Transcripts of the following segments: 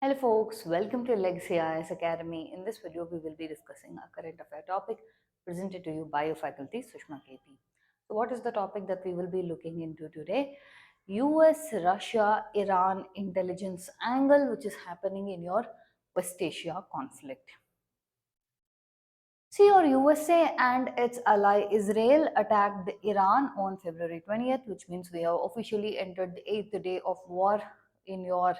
Hello folks, welcome to Legacy IAS Academy. In this video, we will be discussing a current affair topic presented to you by your faculty, Sushma KP. So what is the topic that we will be looking into today? US, Russia, Iran intelligence angle which is happening in your West Asia conflict. See, your USA and its ally Israel attacked Iran on February 20th, which means we have officially entered the 8th day of war in your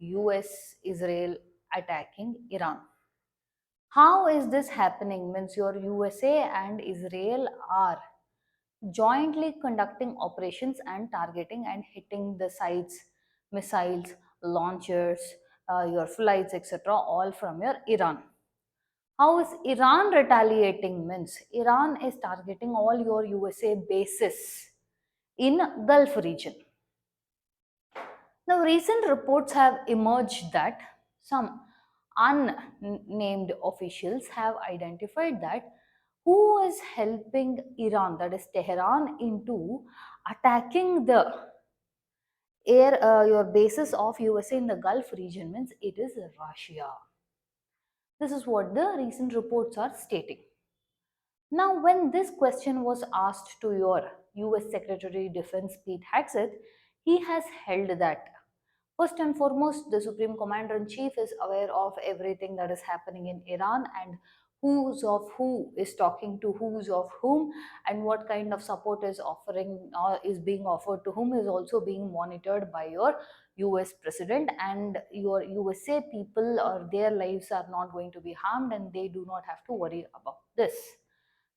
US Israel attacking Iran. How is this happening? Means your USA and Israel are jointly conducting operations and targeting and hitting the sites, missiles, launchers, your flights, etc., all from your Iran. How is Iran retaliating? Means Iran is targeting all your USA bases in Gulf region. Now, recent reports have emerged that some unnamed officials have identified that who is helping Iran, that is Tehran, into attacking the your bases of USA in the Gulf region means it is Russia. This is what the recent reports are stating. Now, when this question was asked to your US Secretary of Defense Pete Hegseth, he has held that first and foremost, the Supreme Commander in Chief is aware of everything that is happening in Iran and who's of who is talking to who's of whom and what kind of support is offering is being offered to whom is also being monitored by your US president, and your USA people or their lives are not going to be harmed and they do not have to worry about this.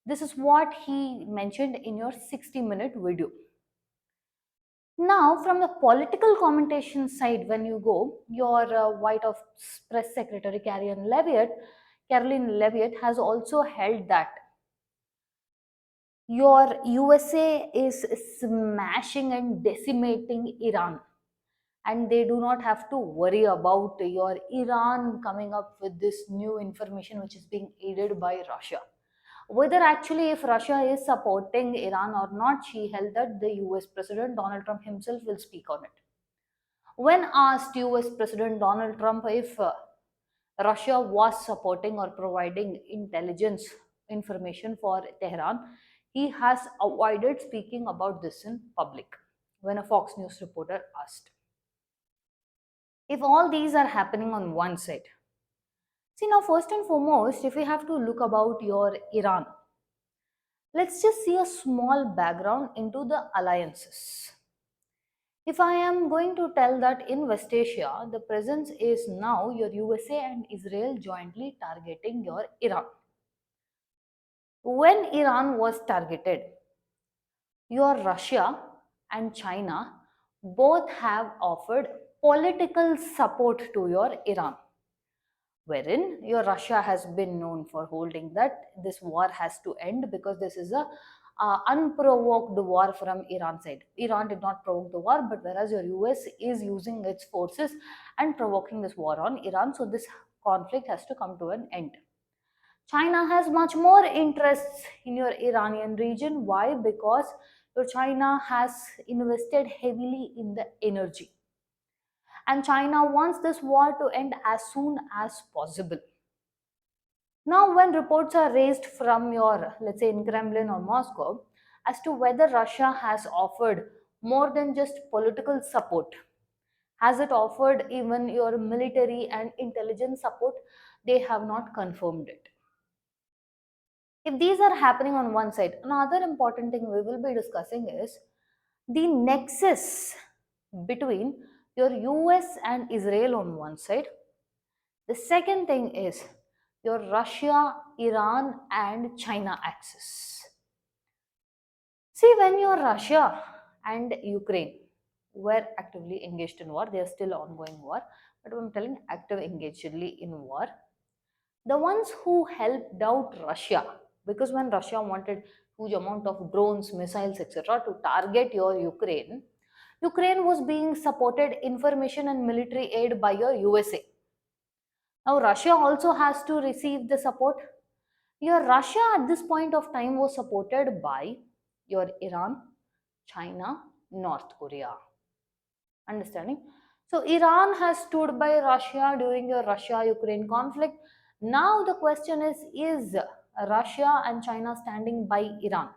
This is what he mentioned in your 60-minute video. Now, from the political commentation side, when you go, your White House Press Secretary Caroline Levitt has also held that your USA is smashing and decimating Iran, and they do not have to worry about your Iran coming up with this new information which is being aided by Russia. Whether actually if Russia is supporting Iran or not, she held that the US President Donald Trump himself will speak on it. When asked US President Donald Trump if Russia was supporting or providing intelligence information for Tehran, he has avoided speaking about this in public when a Fox News reporter asked. If all these are happening on one side, see, now first and foremost, if we have to look about your Iran, let's just see a small background into the alliances. If I am going to tell that in West Asia, the presence is now your USA and Israel jointly targeting your Iran. When Iran was targeted, your Russia and China both have offered political support to your Iran, wherein your Russia has been known for holding that this war has to end because this is a unprovoked war from Iran side. Iran did not provoke the war, but whereas your US is using its forces and provoking this war on Iran, so this conflict has to come to an end. China has much more interests in your Iranian region. Why? Because your China has invested heavily in the energy, and China wants this war to end as soon as possible. Now, when reports are raised from your, let's say, in Kremlin or Moscow, as to whether Russia has offered more than just political support, has it offered even your military and intelligence support, they have not confirmed it. If these are happening on one side, another important thing we will be discussing is the nexus between your US and Israel on one side. The second thing is your Russia, Iran, and China axis. See, when your Russia and Ukraine were actively engaged in war, they are still ongoing war, but I'm telling active engagedly in war. The ones who helped out Russia, because when Russia wanted huge amount of drones, missiles, etc., to target your Ukraine, Ukraine was being supported information and military aid by your USA. Now, Russia also has to receive the support. Your Russia at this point of time was supported by your Iran, China, North Korea. Understanding? So Iran has stood by Russia during the Russia-Ukraine conflict. Now the question is Russia and China standing by Iran?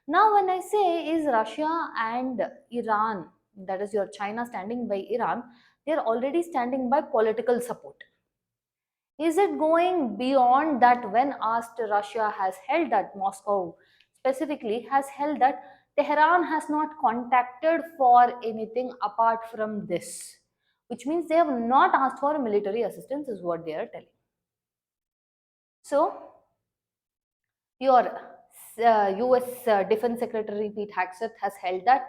Now when I say is Russia and Iran, that is your China standing by Iran, they are already standing by political support. Is it going beyond that? When asked, Russia has held that, Moscow specifically has held that Tehran has not contacted for anything apart from this, which means they have not asked for military assistance, is what they are telling. So, your US Defense Secretary Pete Hegseth has held that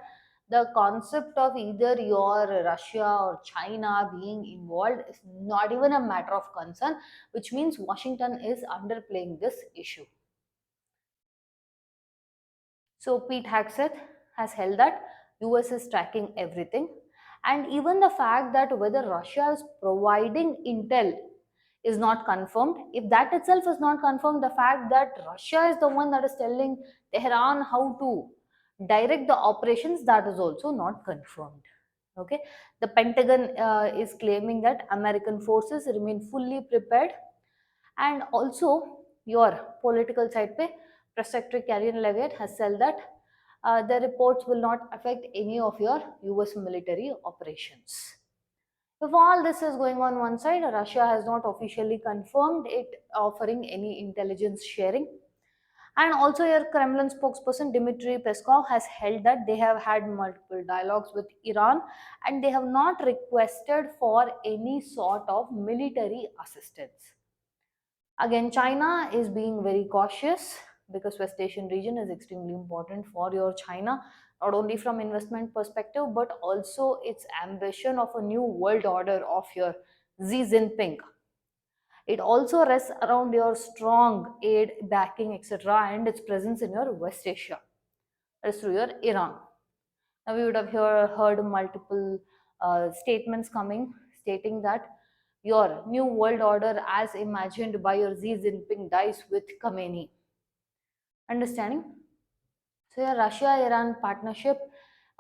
the concept of either your Russia or China being involved is not even a matter of concern, which means Washington is underplaying this issue. So Pete Hegseth has held that US is tracking everything, and even the fact that whether Russia is providing intel is not confirmed. If that itself is not confirmed, the fact that Russia is the one that is telling Tehran how to direct the operations, that is also not confirmed. Okay, the Pentagon is claiming that American forces remain fully prepared, and also your political side pe press secretary Karen Levitt has said that the reports will not affect any of your US military operations. If all this is going on one side, Russia has not officially confirmed it offering any intelligence sharing. And also, your Kremlin spokesperson Dmitry Peskov has held that they have had multiple dialogues with Iran and they have not requested for any sort of military assistance. Again, China is being very cautious because West Asian region is extremely important for your China, not only from investment perspective, but also its ambition of a new world order of your Xi Jinping. It also rests around your strong aid, backing, etc., and its presence in your West Asia. That is through your Iran. Now, we would have heard multiple statements coming stating that your new world order, as imagined by your Xi Jinping, dies with Khamenei. Understanding? So, your Russia Iran partnership,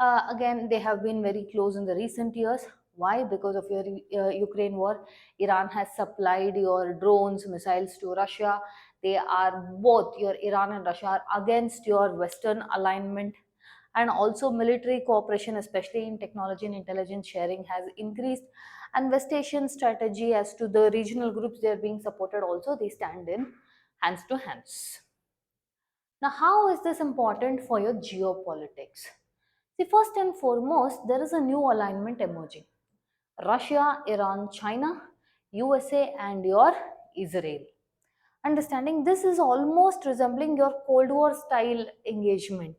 again, they have been very close in the recent years. Why? Because of your Ukraine war, Iran has supplied your drones, missiles to Russia. They are both, your Iran and Russia are against your Western alignment, and also military cooperation, especially in technology and intelligence sharing, has increased. And West Asian strategy as to the regional groups they are being supported, also they stand in hands to hands. Now, how is this important for your geopolitics? See, first and foremost, there is a new alignment emerging: Russia, Iran, China, USA, and your Israel. Understanding this is almost resembling your Cold War style engagement.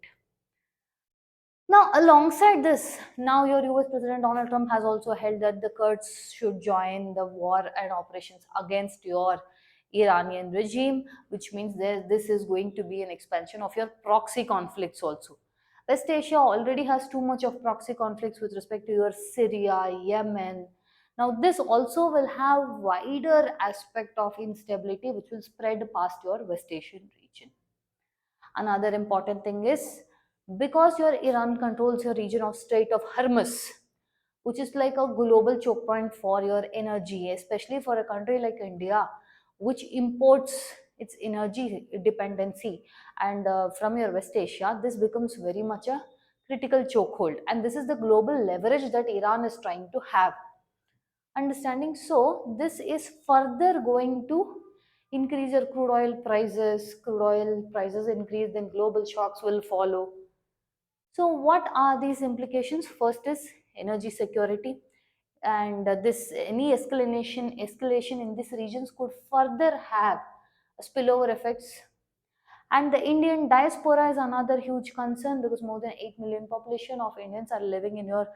Now, alongside this, now your US President Donald Trump has also held that the Kurds should join the war and operations against your Iranian regime, which means this is going to be an expansion of your proxy conflicts also. West Asia already has too much of proxy conflicts with respect to your Syria, Yemen. Now, this also will have wider aspect of instability which will spread past your West Asian region. Another important thing is, because your Iran controls your region of Strait of Hormuz, which is like a global choke point for your energy, especially for a country like India, which imports its energy dependency and from your West Asia, this becomes very much a critical chokehold. And this is the global leverage that Iran is trying to have. Understanding? So, this is further going to increase your crude oil prices increase, then global shocks will follow. So what are these implications? First is energy security, and this any escalation in these regions could further have spillover effects. And the Indian diaspora is another huge concern because more than 8 million population of Indians are living in your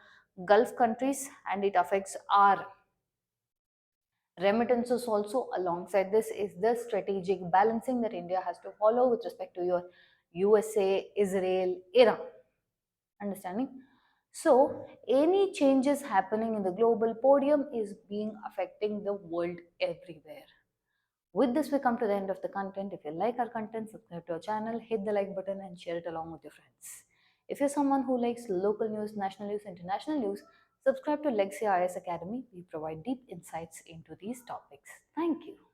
Gulf countries, and it affects our remittances also. Alongside this is the strategic balancing that India has to follow with respect to your USA, Israel, Iran. Understanding? So, any changes happening in the global podium is being affecting the world everywhere. With this, we come to the end of the content. If you like our content, subscribe to our channel, hit the like button, and share it along with your friends. If you're someone who likes local news, national news, international news, Subscribe to Legacy IS Academy. We provide deep insights into these topics. Thank you.